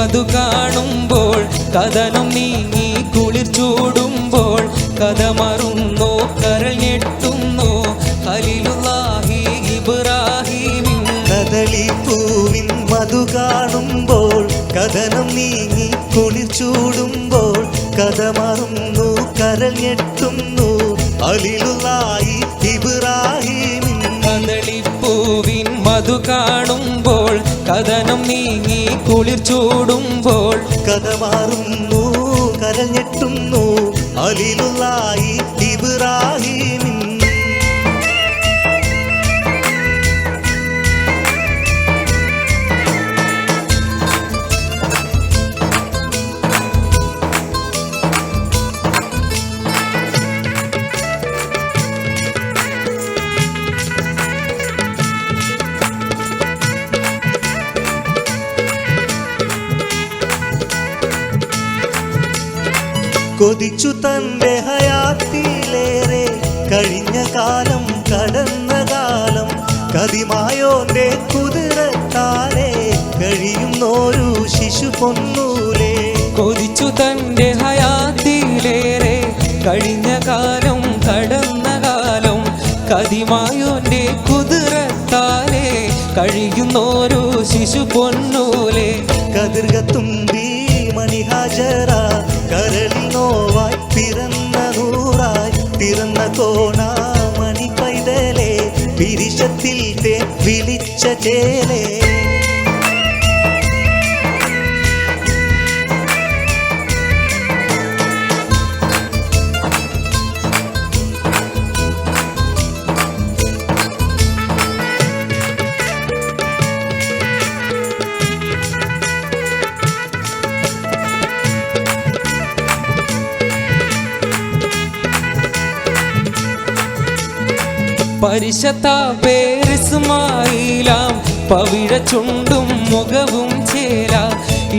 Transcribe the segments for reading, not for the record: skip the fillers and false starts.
മധു കാണുമ്പോൾ കഥനം നീങ്ങി കുളിർ ചൂടുമ്പോൾ കഥ മറുന്നോ കരൾ ഞെട്ടുന്നു ഖലീലുല്ലാഹി ഇബ്രാഹീമിൻ. കദളിപ്പൂവിൻ മധു കാണുമ്പോൾ കഥനം നീങ്ങി കുളിർ ചൂടുമ്പോൾ കഥ മറുന്നു കരൾ ഞെട്ടുന്നു ഖലീലുല്ലാഹി ഇബ്രാഹീമിൻ. കദളിപ്പൂവിൻ മധു കാണുമ്പോൾ കഥനം നീങ്ങി കുളിർ ചൂടുമ്പോൾ കഥ മാറുന്നു കരൾ ഞെട്ടുന്നു ഖലീലുല്ലാഹി ഇബ്രാഹീമിൻ. കൊതിച്ചു തന്റെ ഹയാത്തിലേറെ കഴിഞ്ഞ കാലം കടന്ന കാലം കതിമായോന്റെ കുതിരത്താലെ കഴിയുന്നോരു ശിശു പൊന്നൂലേ. കൊതിച്ചു തന്റെ ഹയാത്തിലേറെ കഴിഞ്ഞ കാലം കടന്ന കാലം കതിമായോന്റെ കുതിരത്താലെ കഴിയുന്നോരു ശിശു പൊന്നൂലെ. കതിർകത്തുമ്പി മണിഹാജറ കരളിൽ നോവായി പിറന്ന നൂറായി പിറന്ന കോണാമണി പൈതലേ പിരിശത്തിൽ തേ വിളിച്ച ചേലേ. പരിശത്ത പേരിസ്മായിലാം പവിഴ ചുണ്ടും മുഖവും ചേല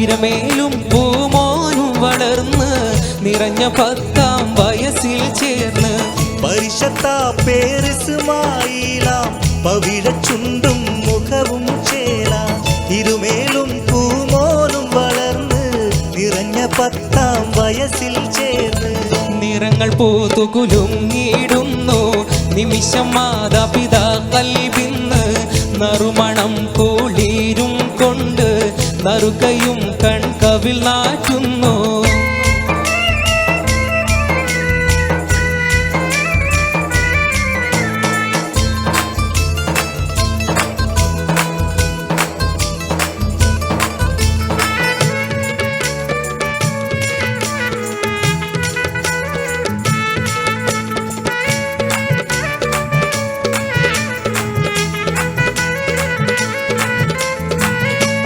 ഇരമേലും പൂമോനും വളർന്ന് നിറഞ്ഞ 10-ാം വയസ്സിൽ ചേർന്ന്. പരിശത്ത പേരിസ്മായിലാം പവിഴ ചുണ്ടും മുഖവും ചേല ഇരുമേലും പൂമോനും വളർന്ന് നിറഞ്ഞ 10-ാം വയസ്സിൽ ചേർന്ന്. നിറങ്ങൾ പൂത്തു കുലുങ്ങിയിടുന്നു നിമിഷം മാതാപിതാ കൽബിന്ന് നറുമണം കുളിരും കൊണ്ട് നറുകയും കൺകവിൽ നാറ്റുന്നു.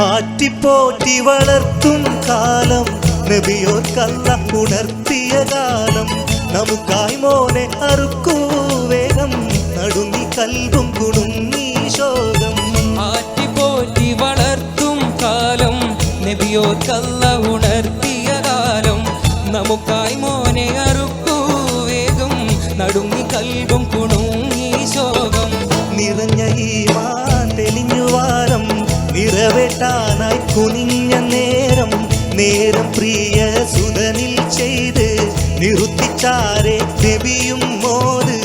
ആറ്റിപ്പോറ്റി വളർത്തും കാലം നബിയോർക്കല്ല ഉണർത്തിയ കാലം നമുക്കായി മോനെ അറുക്കൂ വേഗം നടുങ്ങി കൽബും കുടുങ്ങി ശോകം. ആറ്റിപ്പോറ്റി വളർത്തും കാലം നബിയോർക്കല്ല ഉണർത്തിയ കാലം നമുക്കായി മോനെ അറുക്കൂ വേഗം നടുങ്ങി കൽബും കുടുങ്ങി ശോകം. നിറഞ്ഞ ഈമാൻ തെളിഞ്ഞു വാരം നിറവേറ്റാനായി കുനിഞ്ഞ നേരം നേരം പ്രിയ സുതനിൽ ചെയ്ത് നിറുത്തിച്ചാരെ നബിയും മോത്.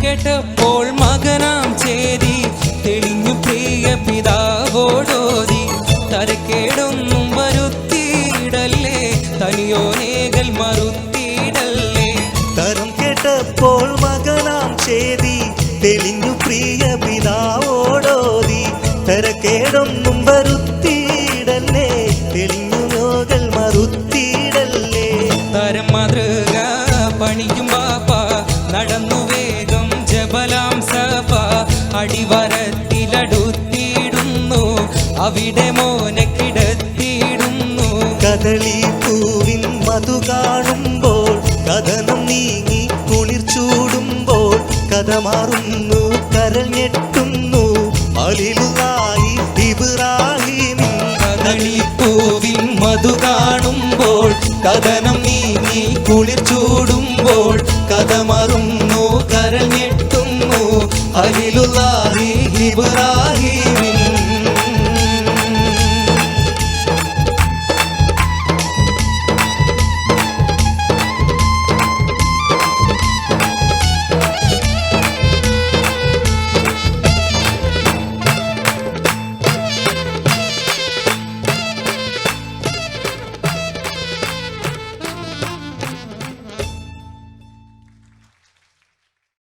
കേട്ടപ്പോൾ മകനാം ചേരി തെളിഞ്ഞു പ്രിയ പിതാവോടോതി തരക്കേടൊന്നും വരുത്തിയിടല്ലേ തനിയോനേകൽ മറുത്തിയിടല്ലേ. തരം കേട്ടപ്പോൾ മകനാം ചേരി തെളിഞ്ഞു പ്രിയ പിതാവോടോതി തരക്കേടൊന്നും വരുത്തിയിടല്ലേ തെളിഞ്ഞു നോകൾ മറുത്തിയിടല്ലേ. തരം മാതൃക പണിയും ബാപ്പ നടന്നു വേഗം ജബലാം സഭ അടിവരത്തിലടുത്തിയിടുന്നു അവിടെ മോനെ കിടത്തിയിടുന്നു. കദളിപ്പൂവിൻ മധു കാണുമ്പോൾ മനമാറുന്നു കരൾ ഞെട്ടുന്നു ഖലീലുള്ളാഹി ഇബ്രാഹീമിൻ കദളിപ്പൂവിൻ മധു കാണുമ്പോൾ കഥനം നീങ്ങി കുളിർ ചൂടുമ്പോൾ കഥമറുന്നു കരൾ ഞെട്ടുന്നു ഖലീലുള്ളാഹി ഇബ്രാഹീം